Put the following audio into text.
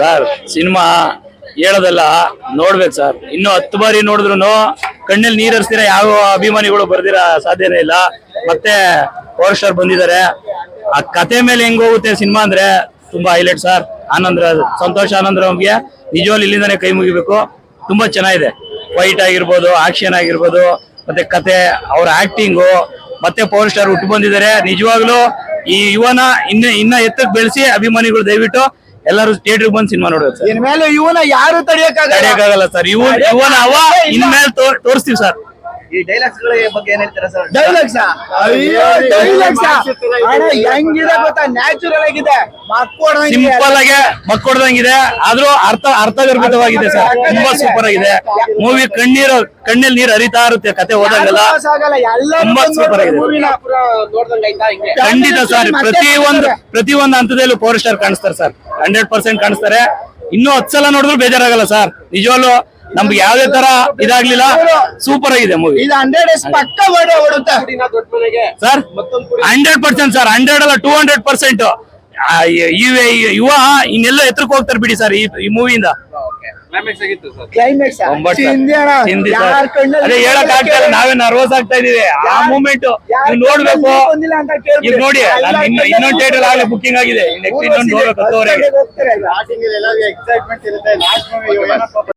Sir cinema ಹೇಳೋದಲ್ಲ ನೋಡ್ಬೇಕು sir. ಇನ್ನು 10 ಬಾರಿ ನೋಡಿದ್ರು ಕಣ್ಣಲ್ಲಿ ನೀರ್ ಹರಿಸ್ತೀರ ಯಾವ ಅಭಿಮಾನಿಗಳು ಬರ್ದಿರ ಸಾಧ್ಯನೇ ಇಲ್ಲ. ಮತ್ತೆ ಪವರ್ ಸ್ಟಾರ್ ಬಂದಿದ್ದಾರೆ. ಆ ಕತೆ ಮೇಲೆ ಹೆಂಗ್ ಹೋಗುತ್ತೆ ಸಿನಿಮಾ ಅಂದ್ರೆ ತುಂಬಾ ಹೈಲೈಟ್ ಸರ್. ಸಂತೋಷ್ ಆನಂದ್ರಮ್ಗೆ ನಿಜವಾಗ್ಲೂ ಇಲ್ಲಿಂದಾನೆ ಕೈ ಮುಗಿಬೇಕು. ತುಂಬಾ ಚೆನ್ನಾಗಿದೆ. ಫೈಟ್ ಆಗಿರ್ಬೋದು, ಆಕ್ಷನ್ ಆಗಿರ್ಬೋದು, ಮತ್ತೆ ಕತೆ, ಅವ್ರ ಆಕ್ಟಿಂಗು, ಮತ್ತೆ ಪವರ್ ಸ್ಟಾರ್ ಹುಟ್ಟು ಬಂದಿದ್ದಾರೆ. ನಿಜವಾಗ್ಲೂ ಈ ಯುವನ ಇನ್ನ ಎತ್ತಕ್ಕೆ ಬೆಳೆಸಿ ಅಭಿಮಾನಿಗಳು ದಯವಿಟ್ಟು ಎಲ್ಲರೂ ಥಿಯೇಟರ್ ಬಂದು ಸಿನಿಮಾ ನೋಡ್ಬೇಕು ಸರ್. ಇನ್ಮೇಲೆ ಇವನ ಯಾರು ತಡೆಯಕ್ಕಾಗಲ್ಲ ಸರ್. ಇವನ ಅವ ಇನ್ಮೇಲೆ ತೋರಿಸ್ತೀವಿ ಸರ್. ಈ ಡೈಲಾಗ್ಸ್ ಗಳ ಬಗ್ಗೆ ಏನ್ ಹೇಳ್ತೀರಾ ಸರ್? ಡೈಲಾಗ್ಸ್ ಹೆಂಗಿದೆ ಗೊತ್ತಾ? ನ್ಯಾಚುರಲ್ ಆಗಿದೆ, ಸಿಂಪಲ್ ಆಗಿ ಮಕ್ಕೊಡ್ದಂಗಿದೆ. ಆದ್ರೂ ಅರ್ಥಗರ್ಭಿತವಾಗಿದೆ ಸರ್. ತುಂಬಾ ಸೂಪರ್ ಆಗಿದೆ ಮೂವಿ. ಕಣ್ಣಲ್ಲಿ ನೀರು ಹರಿತಾ ಇರುತ್ತೆ ಕತೆ ಓದಾಗಲ್ಲ. ತುಂಬಾ ಸೂಪರ್ ಆಗಿದೆ ಖಂಡಿತ ಸರ್. ಪ್ರತಿಯೊಂದು ಹಂತದಲ್ಲೂ ಪವರ್ ಸ್ಟಾರ್ ಕಾಣಿಸ್ತಾರೆ ಸರ್. 100% ಕಾಣಿಸ್ತಾರೆ. ಇನ್ನೂ 10 ಸಲ ನೋಡಿದ್ರು ಬೇಜಾರಾಗಲ್ಲ ಸರ್. ನಿಜವಾಗ್ಲು ನಮ್ಗೆ ಯಾವ್ದೇ ತರ ಇದಾಗ್ಲಿಲ್ಲ. ಸೂಪರ್ ಆಗಿದೆ ಮೂವಿ ಸರ್. 100% ಸರ್. 100 ಅಲ್ಲ 200%. ಯುವ ಇನ್ನೆಲ್ಲ ಎತ್ತರಕ್ಕೆ ಹೋಗ್ತಾರೆ ಬಿಡಿ ಸರ್ ಈ ಮೂವಿಯಿಂದ. ಅದೇ ಹೇಳಕ್ ಆಗ್ತಾ ಇಲ್ಲ. ನಾವೇ ನರ್ವಸ್ ಆಗ್ತಾ ಇದೀವಿ. ಆ ಮೂಮೆಂಟ್ ನೋಡ್ಬೇಕು. ಈಗ ನೋಡಿ ಇನ್ನೊಂದು ಥಿಯೇಟರ್ ಆಗ್ಲೇ ಬುಕ್ಕಿಂಗ್ ಆಗಿದೆ. ನೆಕ್ಸ್ಟ್ ಇನ್ನೊಂದು ನೋಡ್ಬೇಕು 10 ವರೆಗೆ.